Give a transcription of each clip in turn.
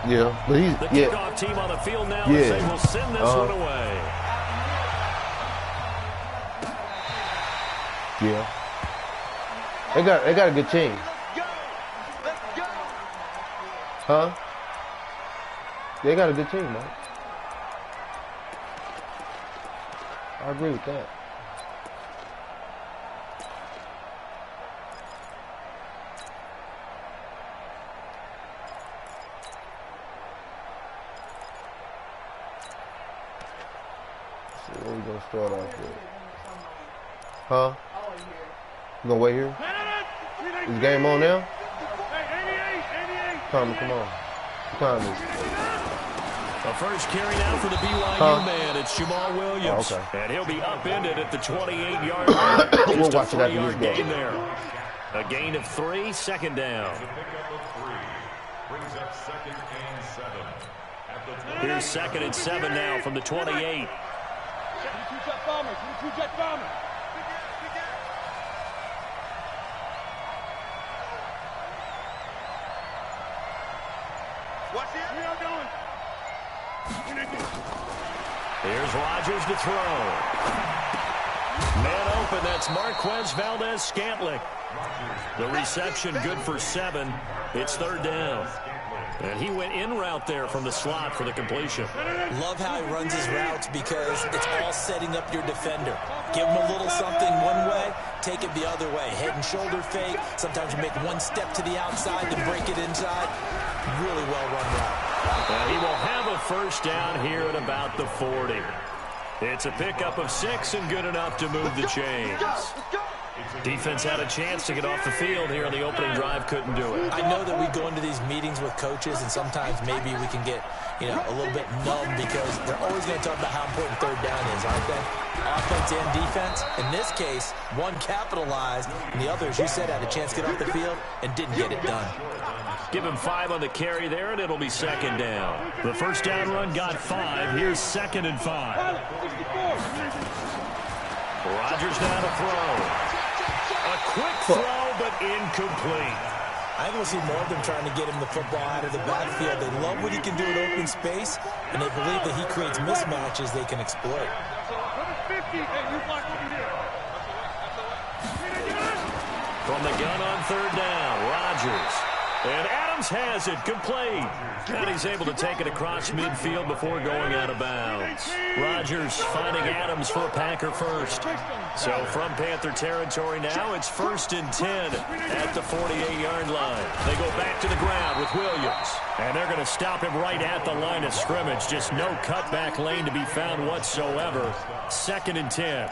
Yeah, but he's the kickoff team on the field now as they will send this one away. Yeah. They got a good team. Huh? They got a good team, man. I agree with that. So what we gonna start off with? Huh? You gonna wait here? Is the game on now? Come on. What time is it? A first carry now for the BYU man. It's Jamal Williams. Oh, okay. And he'll be upended at the 28-yard line. We'll watch it after this game. game. There. A gain of 3, second down. Here's 2nd and 7 now from the 28. Here's Rodgers to throw. Man open, that's Marquez Valdez-Scantling. The reception good for 7. It's 3rd down. And he went in route there from the slot for the completion. Love how he runs his routes because it's all setting up your defender. Give him a little something one way, take it the other way. Head and shoulder fake. Sometimes you make one step to the outside to break it inside. Really well run route. And he will have a first down here at about the 40. It's a pickup of 6 and good enough to move the chains. Defense had a chance to get off the field here on the opening drive, couldn't do it. I know that we go into these meetings with coaches, and sometimes maybe we can get, a little bit numb because they're always going to talk about how important 3rd down is, aren't they? Offense and defense. In this case, one capitalized, and the other, as you said, had a chance to get off the field and didn't get it done. Give him 5 on the carry there, and it'll be 2nd down. The first down run got 5. Here's 2nd and 5. Rodgers now to throw. A quick throw, but incomplete. I think we'll see more of them trying to get him the football out of the backfield. They love what he can do in open space, and they believe that he creates mismatches they can exploit. From the gun on 3rd down, Rodgers. And Adams has it, complete. And he's able to take it across midfield before going out of bounds. Rodgers finding Adams for a Packer first. So from Panther territory now, it's 1st and 10 at the 48-yard line. They go back to the ground with Williams. And they're going to stop him right at the line of scrimmage. Just no cutback lane to be found whatsoever. 2nd and 10.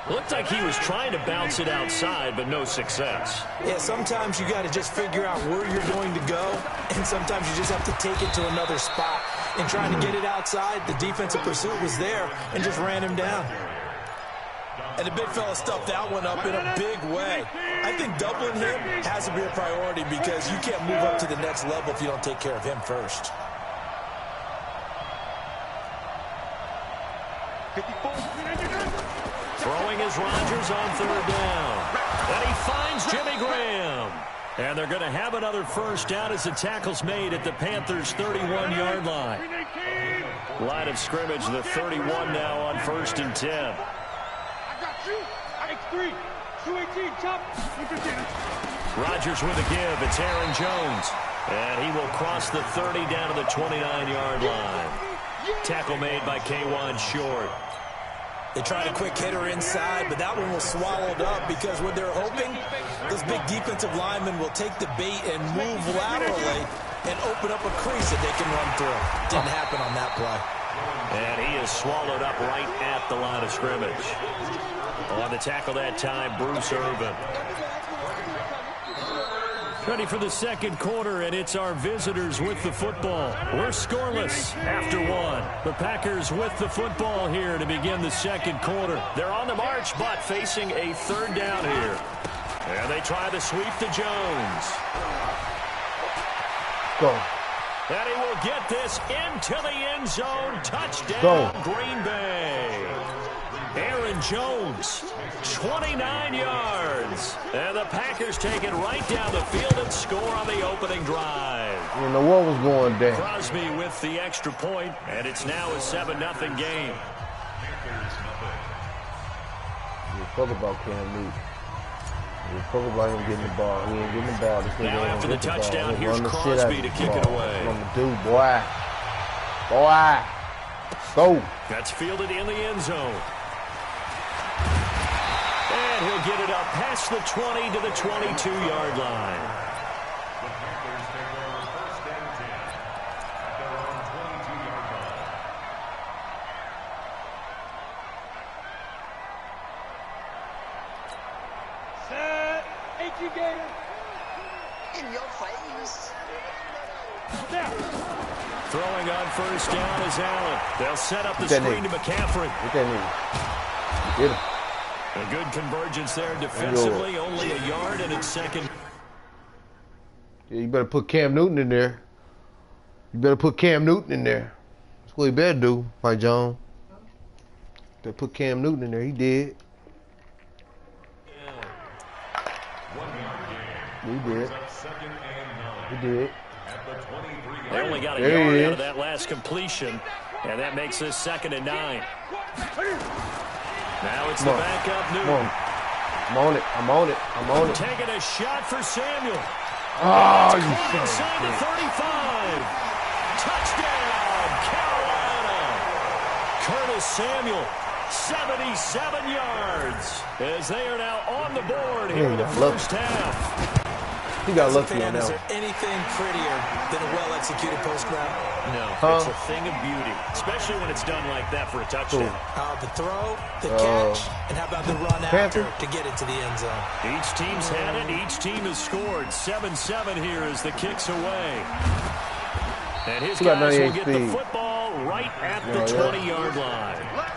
Looked like he was trying to bounce it outside, but no success. Yeah, sometimes you got to just figure out where you're going to go, and sometimes you just have to take it to another spot. And trying to get it outside, the defensive pursuit was there and just ran him down. And the big fella stuffed that one up in a big way. I think doubling him has to be a priority because you can't move up to the next level if you don't take care of him first. 54. Throwing is Rodgers on 3rd down. And he finds Jimmy Graham. And they're going to have another first down as the tackle's made at the Panthers' 31-yard line. Line of scrimmage, the 31 now on 1st and 10. I got you. X3. 218. Chop. Rodgers with a give. It's Aaron Jones. And he will cross the 30 down to the 29-yard line. Tackle made by K'Wan Short. They tried a quick hitter inside, but that one was swallowed up because what they're hoping, this big defensive lineman will take the bait and move laterally and open up a crease that they can run through. Didn't happen on that play. And he is swallowed up right at the line of scrimmage. On the tackle that time, Bruce Irvin. Ready for the second quarter, and it's our visitors with the football. We're scoreless after 1. The Packers with the football here to begin the second quarter. They're on the march, but facing a 3rd down here. And they try the sweep to Jones. Go. And he will get this into the end zone. Touchdown, Green Bay. Aaron and Jones, 29 yards. And the Packers take it right down the field and score on the opening drive. You know what was going down. Crosby with the extra point, and it's now a 7-0 game. You talk about Cam Newton. You talk about him getting the ball. He ain't getting the ball. Now after the touchdown, here's Crosby to kick it away. What I'm gonna do, boy. Boy. Go. That's fielded in the end zone. And he'll get it up past the 20 to the 22-yard line. In your face. Throwing on first down is Allen. They'll set up the screen to McCaffrey. Get that nigga. Get him. A good convergence there defensively. Only a yard, and it's second. Yeah, you better put Cam Newton in there. You better put Cam Newton in there. That's what he better do, Mike Jones. Better put Cam Newton in there. He did. He did. He did. They only got a yard out of that last completion, and that makes this 2nd and 9. Now it's the backup Newton. I'm on it. I'm on it. I'm on it. Taking a shot for Samuel. Oh, you inside the 35. Touchdown, Carolina. Curtis Samuel, 77 yards, as they are now on the board here in the first half. He got lucky on that. Is there anything prettier than a well-executed post grab? No, it's a thing of beauty, especially when it's done like that for a touchdown. The throw, the catch, and how about the run after to get it to the end zone? Each team's had it. Each team has scored. 7-7 here as the kick's away. And his guys will get the football right at the 20-yard line.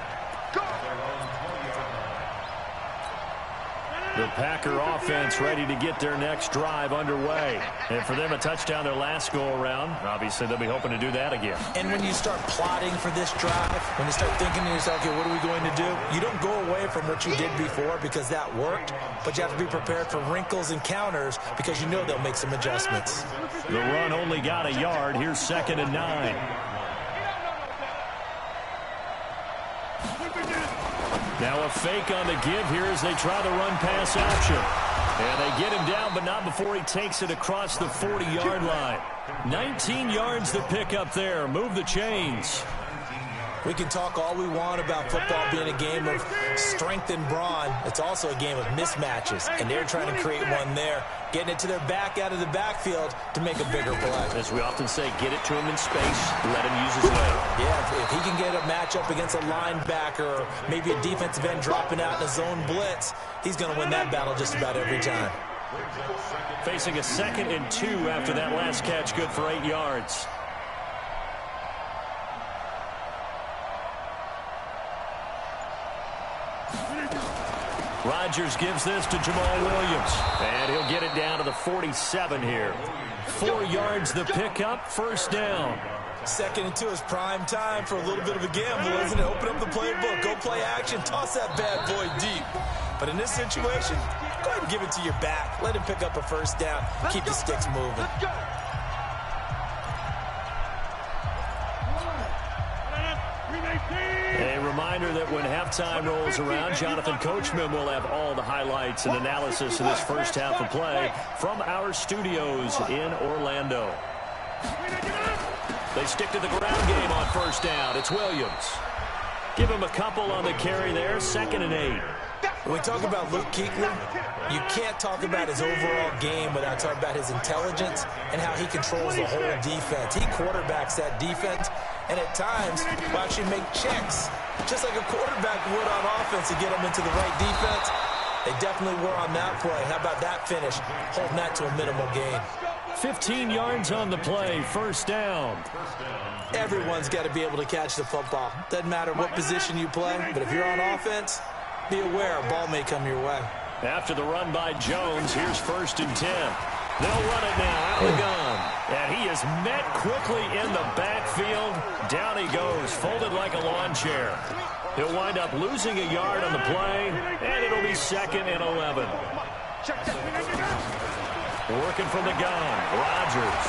The Packer offense ready to get their next drive underway. And for them, a touchdown their last go-around. Obviously, they'll be hoping to do that again. And when you start plotting for this drive, when you start thinking to yourself, okay, what are we going to do? You don't go away from what you did before because that worked, but you have to be prepared for wrinkles and counters because you know they'll make some adjustments. The run only got a yard. Here's 2nd and 9. Now a fake on the give here as they try the run-pass option. And they get him down, but not before he takes it across the 40-yard line. 19 yards to pick up there. Move the chains. We can talk all we want about football being a game of strength and brawn. It's also a game of mismatches, and they're trying to create one there, getting it to their back out of the backfield to make a bigger play. As we often say, get it to him in space, let him use his leg. Yeah, if he can get a matchup against a linebacker or maybe a defensive end dropping out in a zone blitz, he's going to win that battle just about every time. Facing a 2nd and 2 after that last catch, good for 8 yards. Rodgers gives this to Jamal Williams, and he'll get it down to the 47 here. 4 yards the pickup, first down. 2nd and 2 is prime time for a little bit of a gamble, isn't it? Open up the playbook, go play action, toss that bad boy deep. But in this situation, go ahead and give it to your back. Let him pick up a first down, keep the sticks moving. A reminder that when halftime rolls around, Jonathan Coachman will have all the highlights and analysis of this first half of play from our studios in Orlando. They stick to the ground game on first down. It's Williams. Give him a couple on the carry there. 2nd and 8. When we talk about Luke Kuechly, you can't talk about his overall game without talking about his intelligence and how he controls the whole defense. He quarterbacks that defense, and at times will actually make checks, just like a quarterback would on offense to get them into the right defense. They definitely were on that play. How about that finish, holding that to a minimal gain. 15 yards on the play, first down. Everyone's got to be able to catch the football. Doesn't matter what position you play, but if you're on offense, be aware a ball may come your way. After the run by Jones, here's 1st and 10. They'll run it now out of the gun. And he is met quickly in the backfield. Down he goes, folded like a lawn chair. He'll wind up losing a yard on the play, and it'll be 2nd and 11. Working from the gun, Rodgers.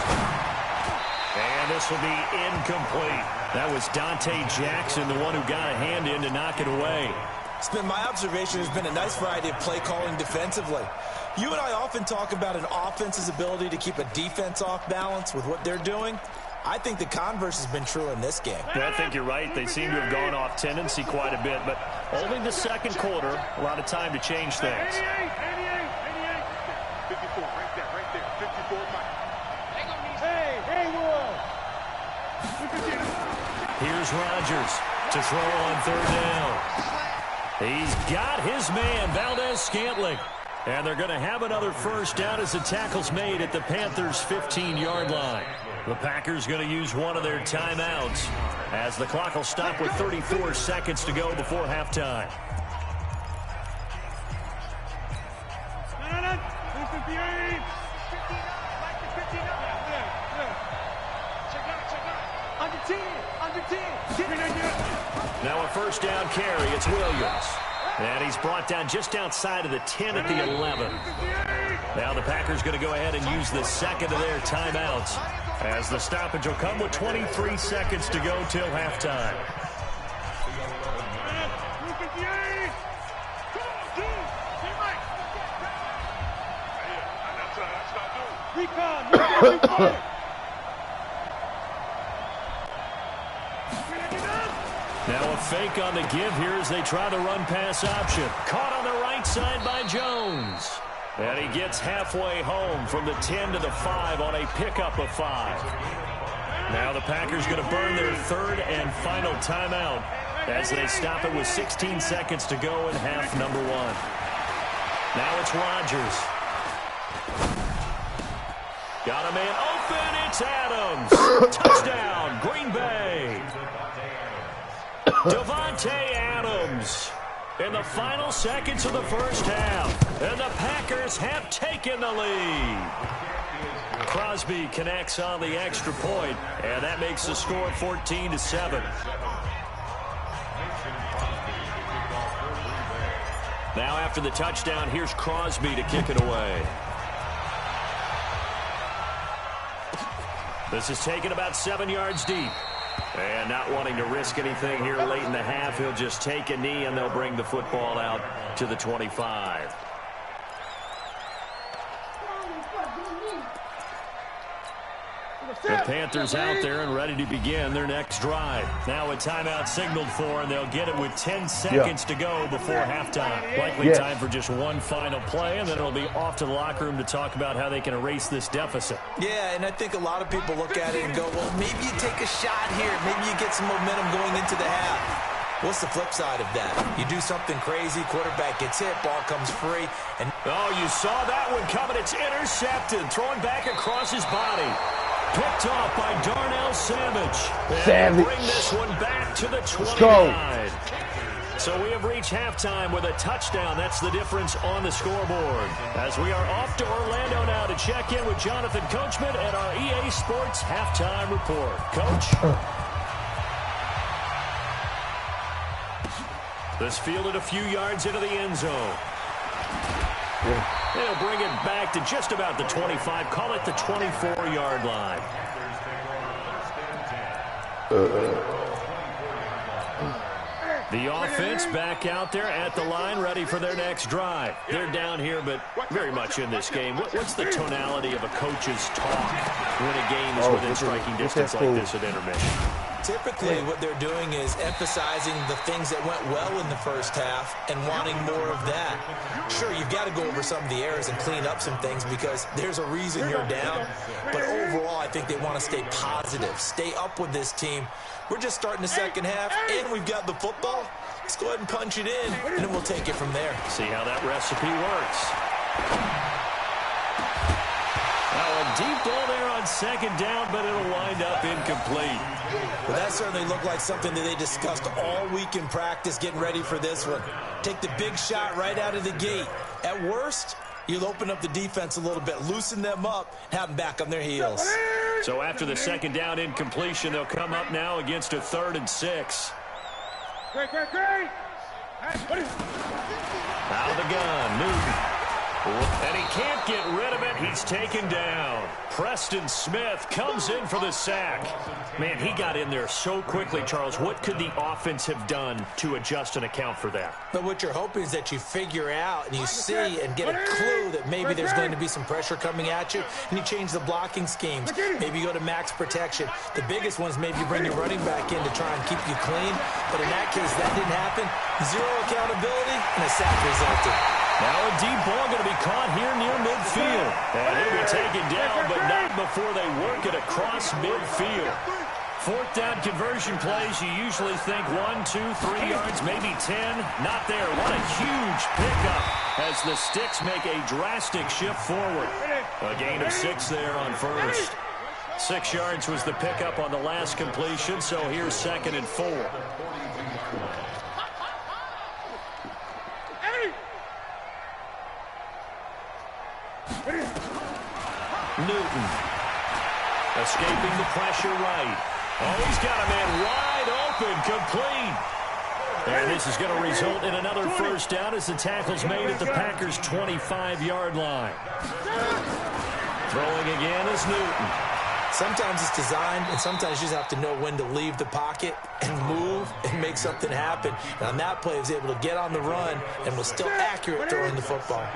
And this will be incomplete. That was Dante Jackson, the one who got a hand in to knock it away. It's been my observation there's been a nice variety of play calling defensively. You and I often talk about an offense's ability to keep a defense off balance with what they're doing. I think the converse has been true in this game. I think you're right. They seem to have gone off tendency quite a bit, but only the second quarter, a lot of time to change things. 88, 54, right there, 54. Hey, Here's Rodgers to throw on 3rd down. He's got his man, Valdez-Scantling. And they're going to have another first down as the tackle's made at the Panthers' 15-yard line. The Packers going to use one of their timeouts as the clock will stop with 34 seconds to go before halftime. Now a first down carry. It's Williams. And he's brought down just outside of the 10 at the 11. Now the Packers going to go ahead and use the second of their timeouts as the stoppage will come with 23 seconds to go till halftime. Now a fake on the give here as they try the run-pass option. Caught on the right side by Jones. And he gets halfway home from the 10 to the 5 on a pickup of 5. Now the Packers going to burn their 3rd and final timeout as they stop it with 16 seconds to go in half number 1. Now it's Rodgers. Got a man open. It's Adams. Touchdown, Green Bay. Devontae Adams in the final seconds of the first half. And the Packers have taken the lead. Crosby connects on the extra point, and that makes the score 14-7. Now after the touchdown, here's Crosby to kick it away. This is taken about 7 yards deep. And not wanting to risk anything here late in the half, he'll just take a knee, and they'll bring the football out to the 25. The Panthers out there and ready to begin their next drive. Now a timeout signaled for, and they'll get it with 10 seconds to go before halftime. Likely time for just one final play, and then it'll be off to the locker room to talk about how they can erase this deficit. Yeah, and I think a lot of people look at it and go, well, maybe you take a shot here. Maybe you get some momentum going into the half. What's the flip side of that? You do something crazy, quarterback gets hit, ball comes free. And oh, you saw that one coming. It's intercepted, throwing back across his body. Picked off by Darnell Savage. And bring this one back to the 29. So we have reached halftime with a touchdown. That's the difference on the scoreboard. As we are off to Orlando now to check in with Jonathan Coachman at our EA Sports Halftime Report. Coach? This fielded a few yards into the end zone. They'll bring it back to just about the 25. Call it the 24-yard line. The offense back out there at the line, ready for their next drive. They're down here, but very much in this game. What's the tonality of a coach's talk when a game is within striking distance like this at intermission? Typically, what they're doing is emphasizing the things that went well in the first half and wanting more of that. Sure, you've got to go over some of the errors and clean up some things because there's a reason you're down. But overall, I think they want to stay positive, stay up with this team. We're just starting the second half, and we've got the football. Let's go ahead and punch it in, and then we'll take it from there. See how that recipe works. Now a deep ball there on second down, but it'll wind up incomplete. Well, that certainly looked like something that they discussed all week in practice, getting ready for this one. Take the big shot right out of the gate. At worst, you'll open up the defense a little bit, loosen them up, have them back on their heels. So after the second down incompletion, they'll come up now against a 3rd and 6. Great, great, great. Out of the gun, Newton. And he can't get rid of it. He's taken down. Preston Smith comes in for the sack. Man, he got in there so quickly, Charles. What could the offense have done to adjust and account for that? But what you're hoping is that you figure out and you see and get a clue that maybe there's going to be some pressure coming at you, and you change the blocking schemes. Maybe you go to max protection. The biggest ones, maybe you bring your running back in to try and keep you clean. But in that case, that didn't happen. Zero accountability, and a sack resulted. Now a deep ball going to be caught here near midfield. And he'll be taken down, but not before they work it across midfield. Fourth down conversion plays, you usually think 1, 2, 3 yards, maybe 10. Not there. What a huge pickup as the Sticks make a drastic shift forward. A gain of 6 there on first. 6 yards was the pickup on the last completion, so here's 2nd and 4. Newton escaping the pressure right. Oh, he's got a man wide open, complete. And this is going to result in another first down as the tackle's made at the Packers' 25-yard line. Throwing again is Newton. Sometimes it's designed, and sometimes you just have to know when to leave the pocket and move and make something happen. And on that play, he was able to get on the run and was still accurate throwing the football.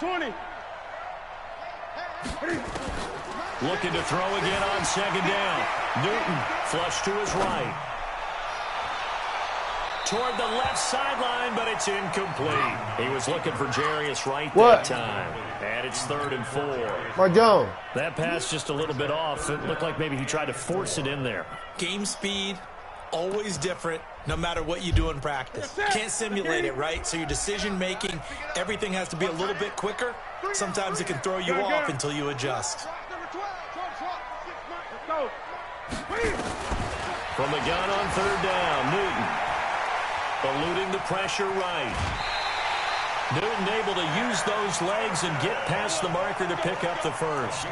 20. Looking to throw again on 2nd down. Newton flush to his right. Toward the left sideline, but it's incomplete. He was looking for Jarius Wright that time. And it's 3rd and 4. My Jones. That pass just a little bit off. It looked like maybe he tried to force it in there. Game speed, always different, no matter what you do in practice. Can't simulate it, right? So your decision-making, everything has to be a little bit quicker. Sometimes it can throw you off until you adjust. From the gun on 3rd down, Newton. Eluding the pressure right. Newton able to use those legs and get past the marker to pick up the first.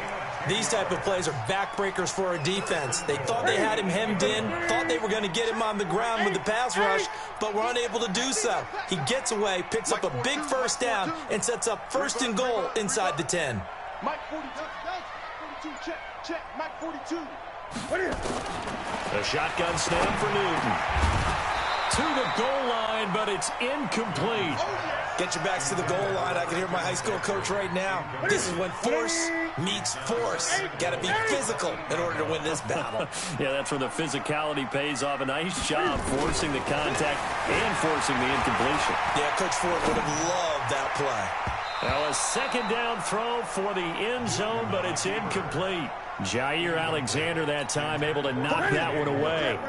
These type of plays are backbreakers for a defense. They thought they had him hemmed in, thought they were going to get him on the ground with the pass rush, but were unable to do so. He gets away, picks up a big first down, and sets up 1st and goal inside the 10. Mike 42, check, Mike 42. A shotgun snap for Newton. To the goal line, but it's incomplete. Get your backs to the goal line. I can hear my high school coach right now. This is when force meets force. Got to be physical in order to win this battle. Yeah, that's where the physicality pays off. A nice job forcing the contact and forcing the incompletion. Yeah, Coach Ford would have loved that play. Now a 2nd down throw for the end zone, but it's incomplete. Jair Alexander that time able to knock that one away.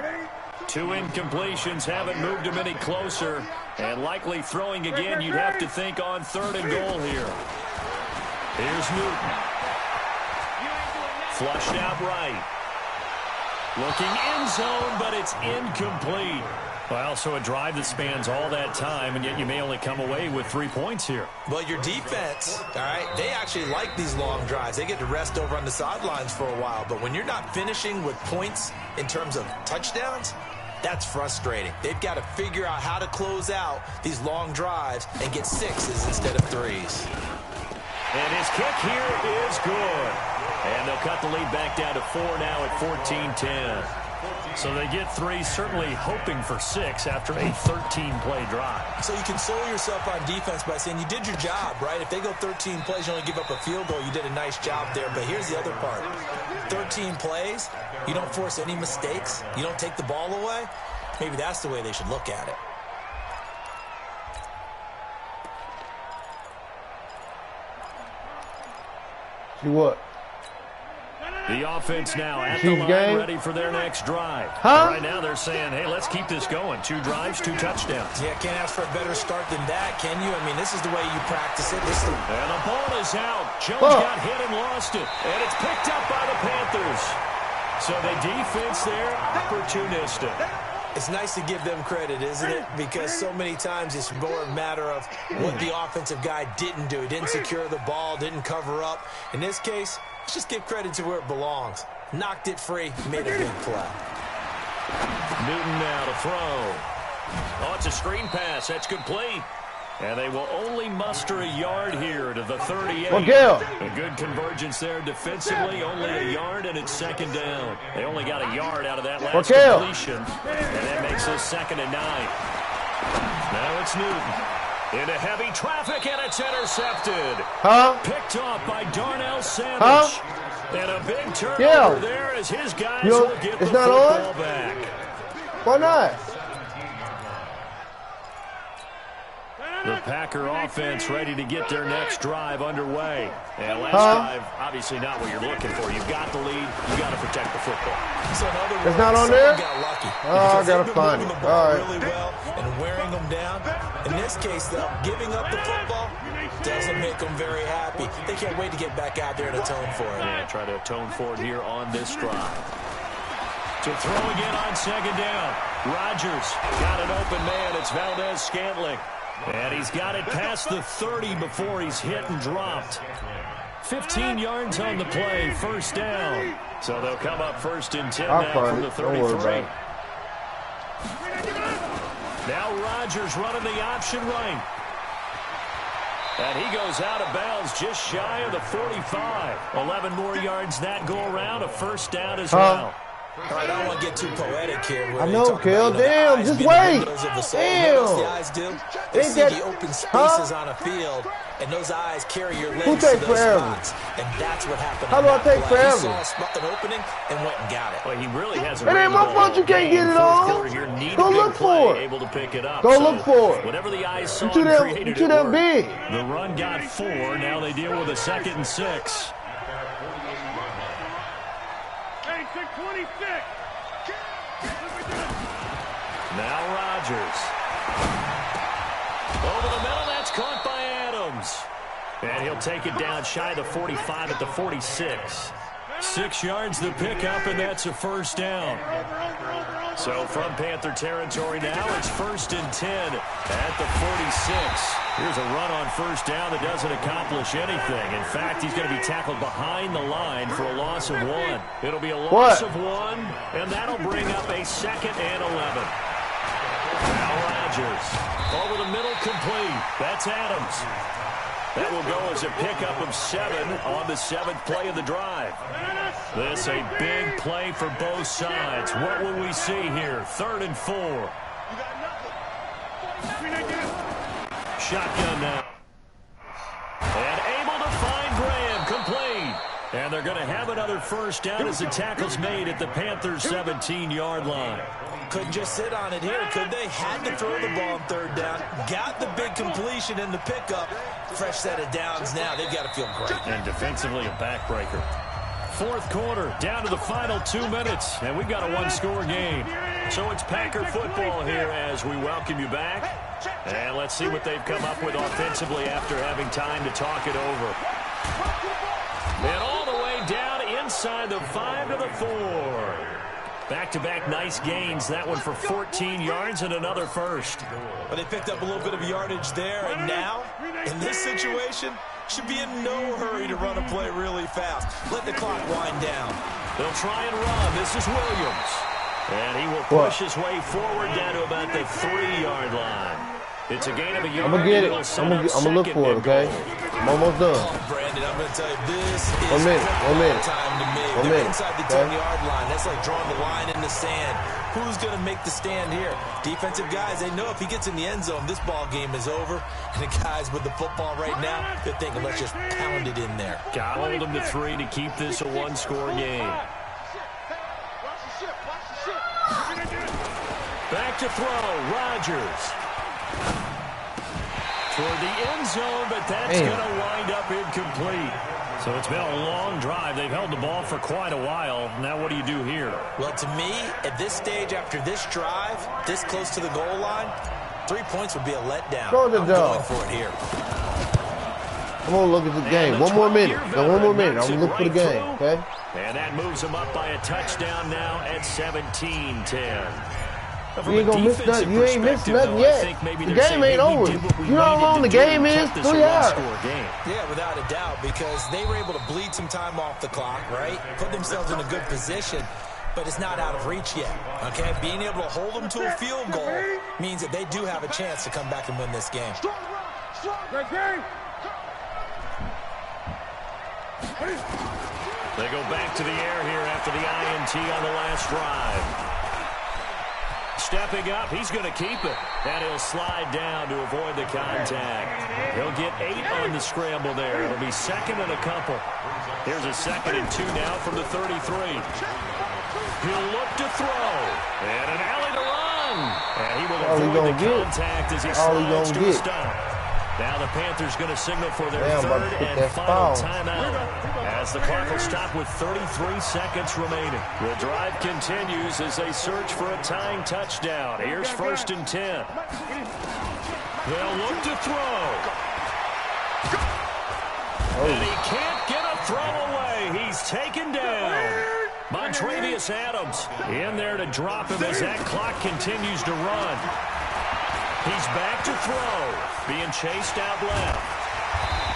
2 incompletions haven't moved him any closer, and likely throwing again, you'd have to think on 3rd and goal here. Here's Newton. Flushed out right. Looking end zone, but it's incomplete. Well, so a drive that spans all that time, and yet you may only come away with 3 points here. Well, your defense, all right, they actually like these long drives. They get to rest over on the sidelines for a while, but when you're not finishing with points in terms of touchdowns, that's frustrating. They've got to figure out how to close out these long drives and get 6s instead of 3s. And his kick here is good. And they'll cut the lead back down to 4 now at 14-10. So they get 3, certainly hoping for 6 after a 13-play drive. So you console yourself on defense by saying you did your job, right? If they go 13 plays, you only give up a field goal, you did a nice job there. But here's the other part. 13 plays, you don't force any mistakes, you don't take the ball away. Maybe that's the way they should look at it. See what? The offense now at the line, ready for their next drive. Right now they're saying, hey, let's keep this going. 2 drives, 2 touchdowns. Yeah, can't ask for a better start than that, can you? I mean, this is the way you practice it. And the ball is out. Jones got hit and lost it. And it's picked up by the Panthers. So the defense there, opportunistic. It's nice to give them credit, isn't it? Because so many times it's more a matter of what the offensive guy didn't do. He didn't secure the ball, didn't cover up. In this case, let's just give credit to where it belongs. Knocked it free, made a big play. Newton now to throw. Oh, it's a screen pass. That's complete. And they will only muster a yard here to the 38. A good convergence there defensively, only a yard, and it's second down. They only got a yard out of that last completion, and that makes this 2nd and 9. Now it's Newton. Into heavy traffic, and it's intercepted. Picked off by Darnell Sandwich. And a big turnover there as his guys will get the football back. Why not? The Packer offense ready to get their next drive underway. And last drive, obviously not what you're looking for. You've got the lead. You've got to protect the football. So in other words, it's not on there? Got lucky. Oh, I got to find it. All right. Really well and wearing them down. In this case, though, giving up the football doesn't make them very happy. They can't wait to get back out there and atone for it. Yeah, try to atone for it here on this drive. To throw again on 2nd down. Rodgers got an open man. It's Valdez-Scantling. And he's got it past the 30 before he's hit and dropped. 15 yards on the play, 1st down. So they'll come up 1st and 10 now from the 33. Now Rodgers running the option right. And he goes out of bounds just shy of the 45. 11 more yards that go around, a 1st down as well. All right, I don't want to get too poetic here. I know, Kel. Damn, just wait. Damn. What the eyes do? They see the open spaces on a field, and those eyes carry your legs to those spots. And that's what happened. How do I take forever? He saw an opening and went and got it. Well, he really hasn't. It ain't my fault you can't get it on. Go look for it. Able to pick it up. Go look for it. Whatever the eyes saw, too damn big. The run got 4. Now they deal with a 2nd and 6. 26. Now Rodgers. Over the middle, that's caught by Adams. And he'll take it down shy of the 45 at the 46. 6 yards the pickup, and that's a 1st down. So from Panther territory now, it's 1st and 10 at the 46. Here's a run on 1st down that doesn't accomplish anything. In fact, he's going to be tackled behind the line for a loss of 1. It'll be a loss of 1, and that'll bring up a 2nd and 11. Now Rodgers. Over the middle, complete. That's Adams. That will go as a pickup of 7 on the 7th play of the drive. This a big play for both sides. What will we see here? 3rd and 4. Shotgun now. And able to find Graham. Complete. And they're going to have another 1st down as the tackle's made at the Panthers' 17-yard line. Couldn't just sit on it here, could they? Had to throw the ball on 3rd down. Got the big completion in the pickup. Fresh set of downs now. They've got to feel great. And defensively, a backbreaker. 4th quarter, down to the final 2 minutes, and we've got a 1-score game. So it's Packer football here as we welcome you back. And let's see what they've come up with offensively after having time to talk it over. And all the way down inside the 5 to the 4. Back-to-back nice gains. That one for 14 yards and another 1st. Well, they picked up a little bit of yardage there, and now, in this situation, should be in no hurry to run a play really fast. Let the clock wind down. They'll try and run. This is Williams. And he will push his way forward down to about the 3-yard line. It's a gain of a yard. I'm going to get it. I'm going to look for it, okay? I'm almost done. Oh, Brandon, I'm going to tell you, this is 1 minute. 1 minute. time to me. 1 They're minute. inside the 10-yard line. That's like drawing the line in the sand. Who's going to make the stand here? Defensive guys, they know if he gets in the end zone, this ball game is over. And the guys with the football right now, they're thinking, let's just pound it in there. Got hold them to 3 to keep this a 1-score game. Back to throw, Rodgers. Toward the end zone, but that's going to wind up incomplete. So it's been a long drive. They've held the ball for quite a while. Now what do you do here? Well, to me, at this stage, after this drive, this close to the goal line, 3 points would be a letdown. I'm going for it here. I'm going to look at the game. 1 more minute. No, 1 more minute. I'm going to look for the game, okay? And that moves them up by a touchdown now at 17-10. From You ain't a gonna miss defensive nothing. You ain't missed perspective, nothing though, I yet. think maybe The they're game saying, ain't hey, we over. did what we You know how needed long to the do game and is? kept this a 3 hours. one-score game. Yeah, without a doubt, because they were able to bleed some time off the clock, right? Put themselves in a good position, but it's not out of reach yet, okay? Being able to hold them to a field goal means that they do have a chance to come back and win this game. Great game. They go back to the air here after the INT on the last drive. Stepping up, he's going to keep it. And he'll slide down to avoid the contact. He'll get 8 on the scramble there. It'll be second and a couple. Here's a 2nd and 2 now from the 33. He'll look to throw. And an alley to run. And he will avoid the contact as he slides to a stop. Now the Panthers going to signal for their third and final timeout as the clock will stop with 33 seconds remaining. The drive continues as they search for a tying touchdown. Here's 1st and 10. They'll look to throw. And he can't get a throw away. He's taken down. Montravius Adams in there to drop him as that clock continues to run. He's back to throw, being chased out left.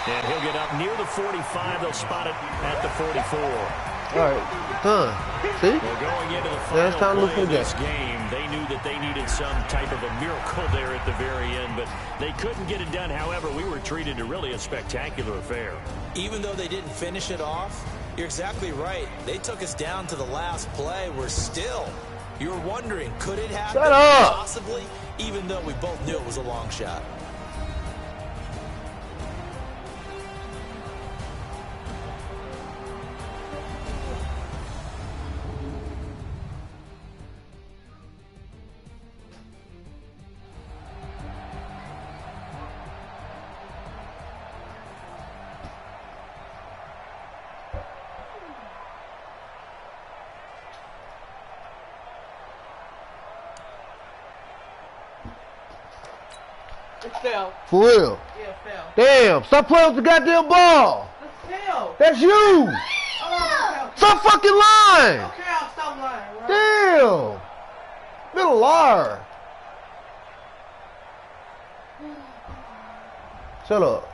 And he'll get up near the 45. They'll spot it at the 44. All right, see? Well, going into the final play of this game, they knew that they needed some type of a miracle there at the very end, but they couldn't get it done. However, we were treated to really a spectacular affair. Even though they didn't finish it off, you're exactly right. They took us down to the last play. We're still, you were wondering, could it happen? Shut up! Possibly, even though we both knew it was a long shot. It fell. For real. Yeah, it fell. Damn, stop playing with the goddamn ball. It fell. That's you. Oh, Stop fucking lying. okay, I'll stop lying. Right? Damn. You're a liar. Shut up.